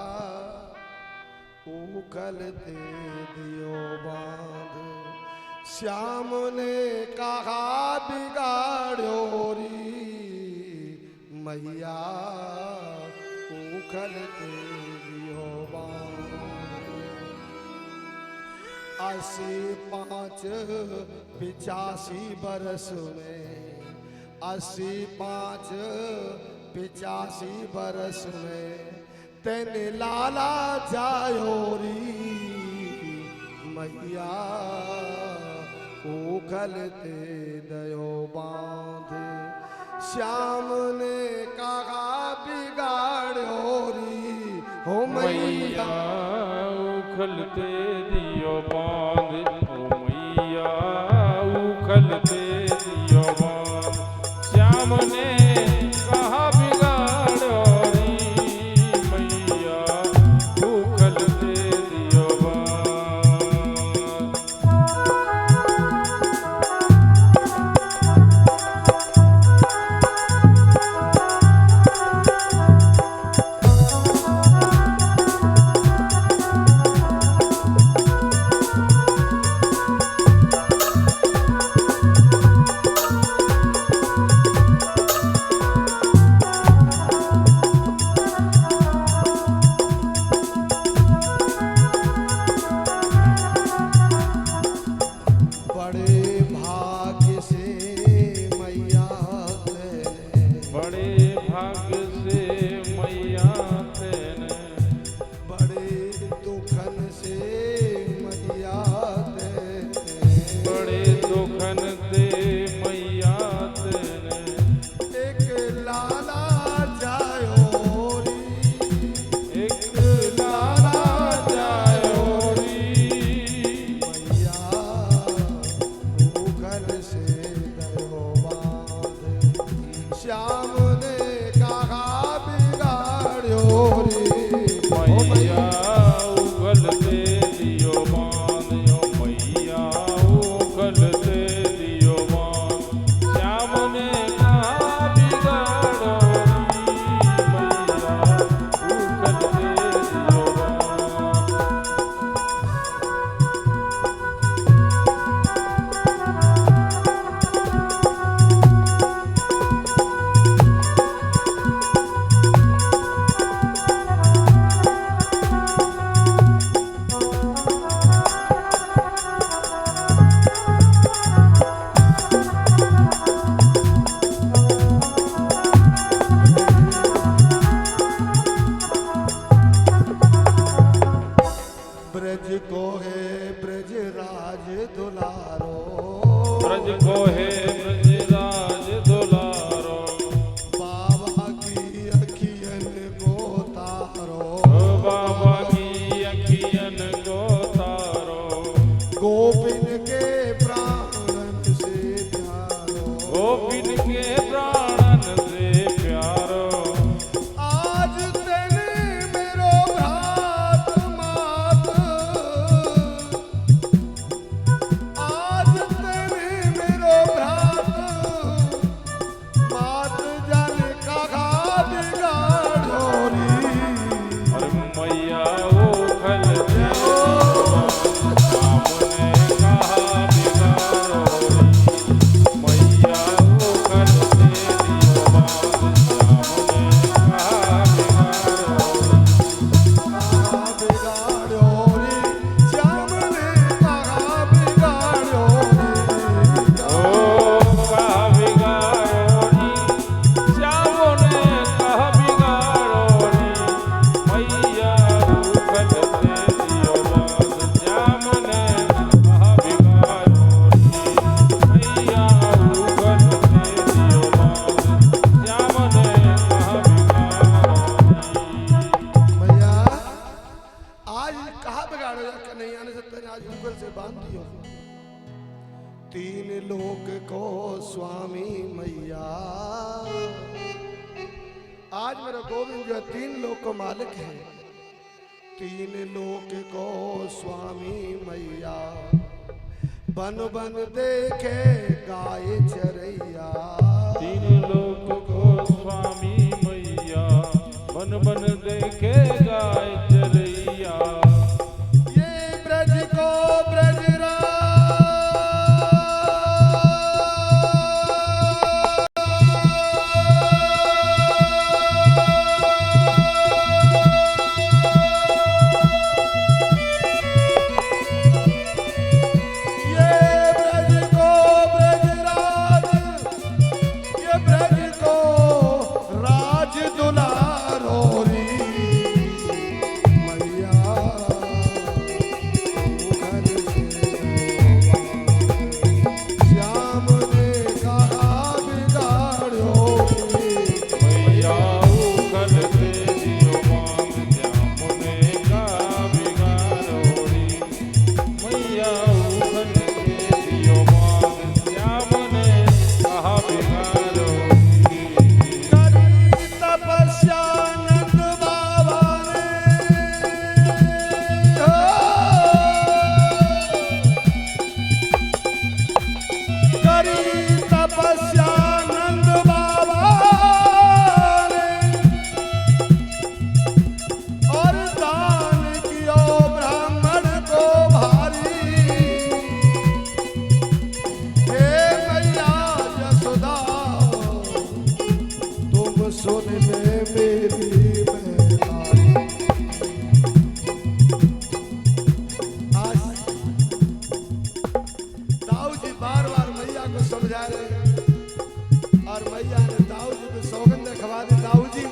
उखल दे दियो बांध, श्याम ने कहा बिगाड़ो री मैया उखल दे दियो बांध। 85 बरस में, 85 बरस में तेने लाला जायो री मैया उखल ते दयो बांधे। श्याम ने कहा बिगाड़ो री हो मैया उखलते दियो बांध, ओ मैया उखलते दियो बांध। श्याम ने कहा बिगाड़ो री मैया उखलते दियो बांध। श्याम ने कहा बिगाड़ो रे मैया उगल दे दियो मान यो मैया उगल दे दियो मान श्याम ने कहा बिगाड़ो मैया उगल दे दियो मान ब्रज को है ब्रज राज दुलारो ब्रज को है ब्रज राज दुलारो बाबा की अखियन को तारो बाबा की अखियन को तारो गोपिन के प्राणन से प्यारो गोपिन के प्राणन से प्यारो आज तेने मेरो भ्रात मात आज तेने मेरो भ्रात मात जन कहा बिगाड़ो री और मैया उगल दे सामने कहा बिगाड़ो मैया उगल दे दियो बात सामने कहा बिगाड़ो श्याम ने कहा बिगाड़ो ओ कहा बिगाड़ो श्याम ने कहा बिगाड़ो मैया उगल दे दियो बात श्याम ने कहा बिगाड़ो मैया उगल दे दियो बात श्याम ने कहा बिगाड़ो भैया आज कहा बिगाड़ो या कि नहीं आने से तेने आज गूगल से बांध दियो तीन लोक को स्वामी मैया आज मेरा गोविंद जो है तीन लोक को मालिक है तीन लोक को स्वामी मैया बन बन देखे गाय चरैया तीन लोक को स्वामी मैया बन बन देखे गाय चरैया ये ब्रज को ब्रजराज ये ब्रज को ब्रजराज ये ब्रज को राज दुलारो री मैया उघर से श्याम ने कहा बिगाड़ो री मैया उगल दे दियो बात श्याम ने कहा बिगाड़ो मैया उगल दे दियो बात श्याम ने कहा बिगाड़ो करी तपस्या नंद बाबा ने करी तपस्या नंद बाबा ने और दान कियो ब्राह्मण को भारी हे मैया यशोदा तुम सुन ले मेरी बेदारी आज दाऊ जी बार बार मैया को समझा रहे हैं और मैया ने दाऊ जी को सौगंध खवा दी दाऊ जी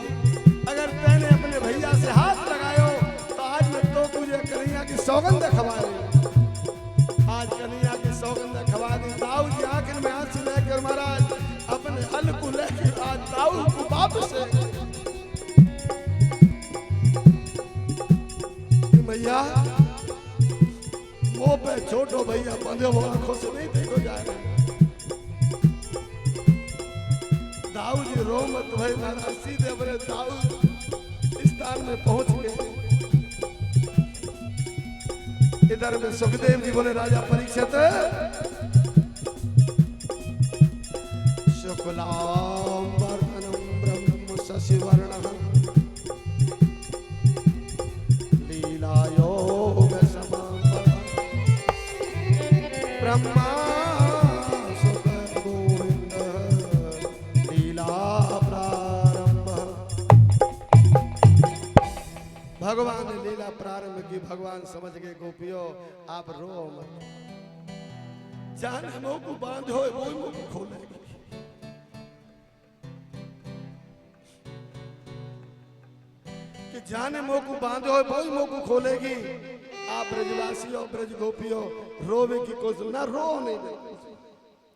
अगर मैंने अपने भैया से हाथ लगायो तो आज मैं तो तुझे कन्हैया की सौगंध खवा रही हूं। आज कन्हैया की सौगंध खवा दी दाऊ जी आखिर में हाथ से लेकर महाराज अपने हल को लेकर आज दाऊ को वापस भैया वो पे छोटो भैया बंधे वो आंखों से नहीं देखो जाएगा दाऊ जी रो मत भाई महाराज, सीधे अपने दाऊ स्थान में पहुंच गए। इधर में सुखदेव जी बोले राजा परीक्षित, शुक्लांबरधरं ब्रह्म शशिवर्णः लीलायोग समापन्नः ब्रह्मा भगवान ने लीला प्रारंभ की। भगवान समझ गए गोपियों आप रो मत, जाने मुंह को बांधो वो मुंह को खोलेगी। कि जाने मुंह को बांधो वो मुंह को खोलेगी। आप ब्रजवासियों ब्रज गोपियों रोवे की कोशिश ना, रो नहीं दे।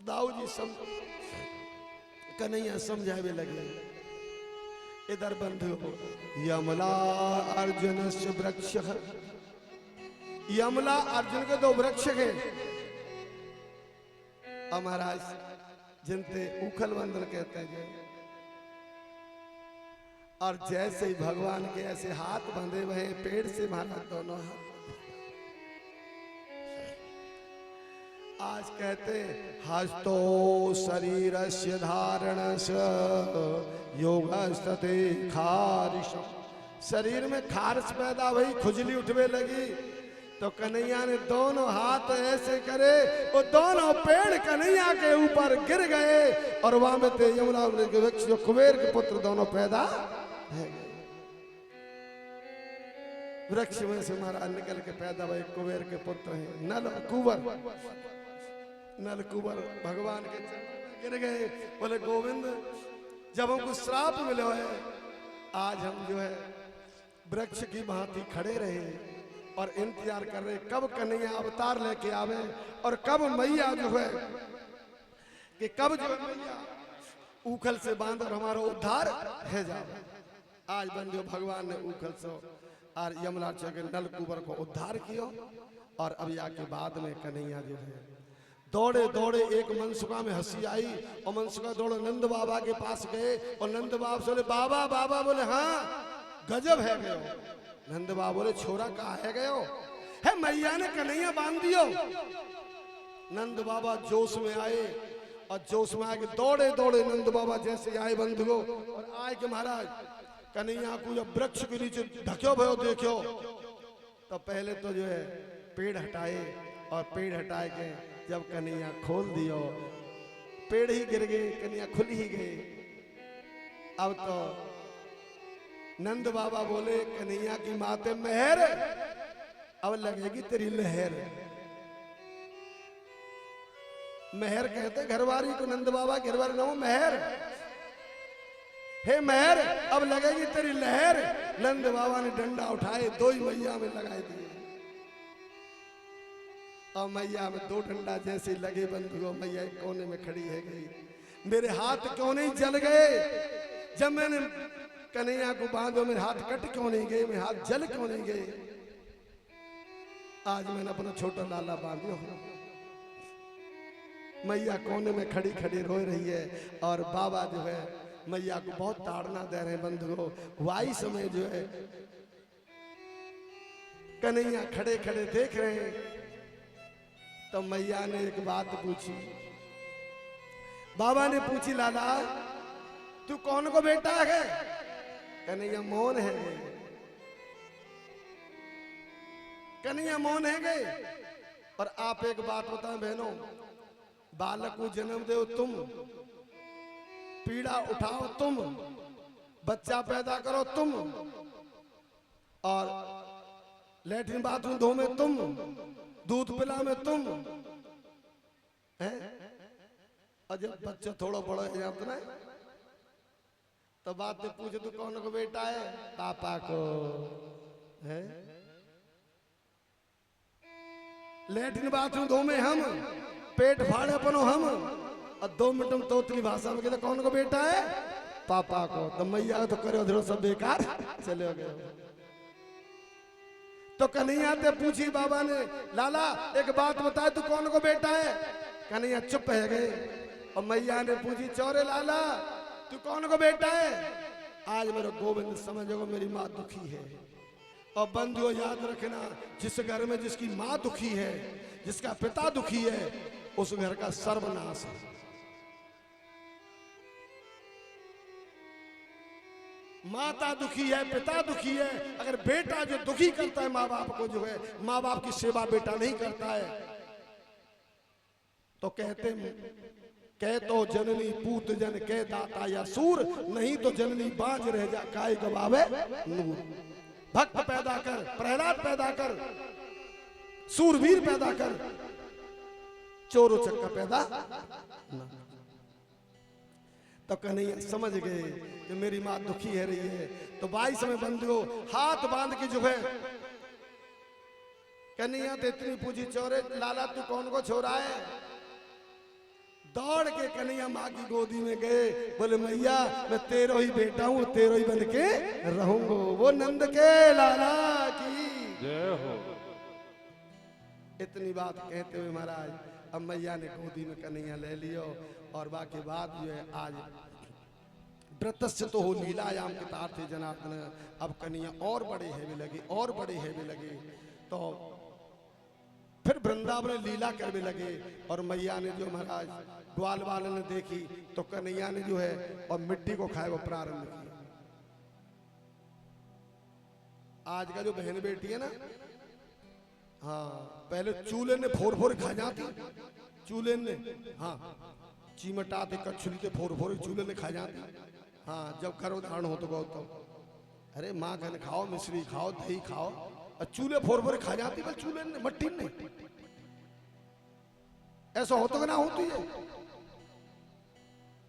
दाऊ जी कन्हैया समझावे लगे। इधर बंधु यमला अर्जुन से वृक्ष, यमला अर्जुन के दो वृक्ष है महाराज, जिनते उखल बंदर कहते हैं। और जैसे ही भगवान के ऐसे हाथ बंधे हुए पेड़ से महाराज दोनों हाथ। आज कहते हस्तो शरीरस्य धारणस्य योगस्तते खारिशम, शरीर में खारिश पैदा हुई, खुजली उठने लगी। तो कन्हैया ने दोनों हाथ ऐसे करे, वो दोनों पेड़ कन्हैया के ऊपर गिर गए। और वहां में थे यमुना के वृक्ष, जो कुबेर के पुत्र दोनों पैदा है। वृक्ष में से महाराज निकल के पैदा हुए कुबेर के पुत्र हैं नल कुंवर। नल कुंवर भगवान के चरणों में गिर गए। बोले गोविंद जब हमको श्राप मिले है, आज हम जो है वृक्ष की भांति खड़े रहे और इंतजार कर रहे कब कन्हैया अवतार लेके आवे और कब मैया जो है कि कब जो मैया उखल से बांध और हमारा उद्धार है जाए। आज बंधु भगवान ने उखल से और यमला के नल कुंवर को उद्धार किया। और अब के बाद में कन्हैया जो है दौड़े दौड़े, एक मनसुका में हंसी आई और मनसुका दौड़े नंद बाबा के पास गए। और नंद बाबा से बोले बाबा बाबा, बोले हाँ गजब है गयो। नंद बाबा बोले छोरा कहाँ है गयो है, मैया ने कन्हैया बांध दियो। नंद बाबा जोश में आए और जोश में आके दौड़े दौड़े नंद बाबा जैसे आए बंधुओं और आए के महाराज कन्हैया को जब वृक्ष के नीचे ढक्यो भयो देखो तो पहले तो जो है पेड़ हटाए और पेड़ हटाए के जब कन्हैया खोल दियो पेड़ ही गिर गए, कन्हैया खुल ही गए। अब तो नंद बाबा बोले कन्हैया की माते मेहर, अब लगेगी तेरी लहर। मेहर कहते घरवारी को, नंद बाबा घरवारी ना मेहर, हे मेहर अब लगेगी तेरी लहर। नंद बाबा ने डंडा उठाए दो ही मैया में लगाए दिए और मैया में दो डंडा जैसे लगे बंधुओं, मैया एक कोने में खड़ी है गई। मेरे हाथ क्यों नहीं जल गए जब मैंने कन्हैया को बांधो, मेरे हाथ कट क्यों नहीं गए, मेरे हाथ जल क्यों नहीं गए। आज मैंने अपना छोटा लाला बांधो। मैया कोने में खड़ी खड़ी रो रही है और बाबा जो है मैया को बहुत ताड़ना दे रहे हैं बंधुओं। वाई समय जो है कन्हैया खड़े खड़े देख रहे हैं। तो मैया ने एक बात पूछी, बाबा ने पूछी लाला तू कौन को बेटा है। कन्हैया मौन है गए, कन्हैया मौन है गए। और आप एक बात बताएं बहनों, बालक को जन्म दो तुम, पीड़ा उठाओ तुम, बच्चा पैदा करो तुम, और लैट्रिन बाथरूम धो में तुम, दूध पिला में तुम हैं। और जब बच्चा थोड़ा बड़ा हो जाता है तो बात में पूछे तू कौन को बेटा है, पापा को है। लैट्रिन बाथरूम धो में हम, पेट फाड़े पनो हम, और 2 मिनट में तोतली भाषा में कहते कौन को बेटा है, पापा को। तो मैया तो करे उधर सब बेकार चले गए। तो कन्हैया से पूछी बाबा ने लाला एक बात बता तू कौन को बेटा है। कन्हैया चुप है गए। और मैया ने पूछी चौरे लाला तू कौन को बेटा है? आज मेरे गोविंद समझो मेरी माँ दुखी है। और बंधुओं याद रखना, जिस घर में जिसकी माँ दुखी है, जिसका पिता दुखी है, उस घर का सर्वनाश है। माता दुखी है, पिता दुखी है, अगर बेटा जो दुखी करता है माँ बाप को, जो है माँ बाप की सेवा बेटा नहीं करता है, तो कह तो जननी पूत जन कह दाता या सूर, नहीं तो जननी बांझ रह जा काय गवावे नूर। भक्त पैदा कर, प्रहलाद पैदा कर, सूरवीर पैदा कर, चोर उचक्का पैदा न। तो कन्हैया समझ गए कि मेरी माँ दुखी है रही है। तो 22 में बंधुओं हाथ बांध के जो है कन्हैया तो इतनी पूछी, चोरे लाला तू कौन को छोड़ा है? दौड़ के कन्हैया माँ की गोदी में गए, बोले मैया मैं तेरो ही बेटा हूँ, तेरो ही बन के रहूंगा। वो नंद के लाला की जय हो। इतनी बात कहते हुए महाराज अब मैया ने गोदी में कन्हैया ले लियो। और बाकी बात जो है आज व्रतस्य तो हो लीलायाम के तार थे जनार्दन। अब कन्हैया और बड़े हैवे लगे, और बड़े हैवे लगे। तो फिर वृंदावन लीला करने लगे। और मैया ने जो महाराज ग्वाल वाले ने देखी तो कन्हैया ने जो है और मिट्टी को खाए वो प्रारंभ किया। आज का जो बहन बेटी है ना, हाँ पहले चूल्हे ने फोर फोर खा जाती, चूल्हे ने हाँ चीमटाते कछुली के फोर फोर चूल्हे ने खा जाती। हाँ जब गर्भधारण हो तो गौतम अरे माँ कहने खाओ, मिश्री खाओ, दही खाओ, और चूल्हे फोर फोर खा जाती, बस चूल्हे ने मट्टी ने। ऐसा होता कि ना होती है?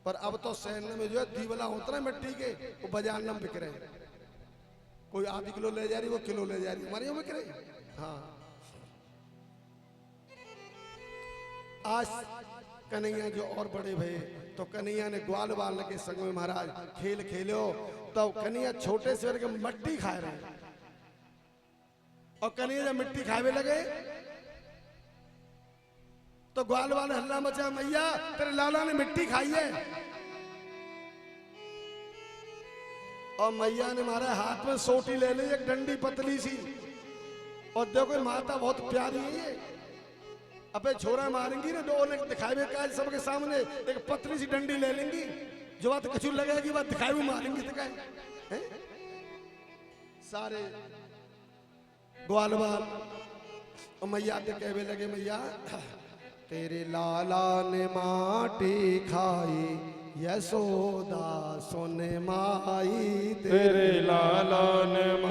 पर अब तो सैन्य में जो है दीवला होता ना मिट्टी के, वो बाजार में बिक रहे हैं। कोई आधी किलो ले जा रही, वो किलो ले जा रही, हमारे यहाँ बिक रहे। हाँ आज कन्हैया जो और बड़े भये तो कन्हैया ने ग्वाल वाल के संग में महाराज खेल खेलो। तो कन्हैया छोटे से के मट्टी खा रहे हैं। और कन्हैया जब मिट्टी खावे लगे तो ग्वाल वाले हल्ला मचा, मैया तेरे लाला ने मिट्टी खाई है। और मैया ने हमारे हाथ में सोटी ले ली, एक डंडी पतली सी, और देखो माता बहुत प्यारी है ये। अबे छोरा मारेंगी ना, दो ने दिखावे का सबके सामने एक पतली सी डंडी ले लेंगी, जो बात कचू लगेगी बात दिखावे मारेंगी। दिखाए सारे ग्वाल वाल और मैया के कहवे लगे, मैया तेरे लाला ने माटी खाई, यशोदा सोने माई, तेरे लाला ने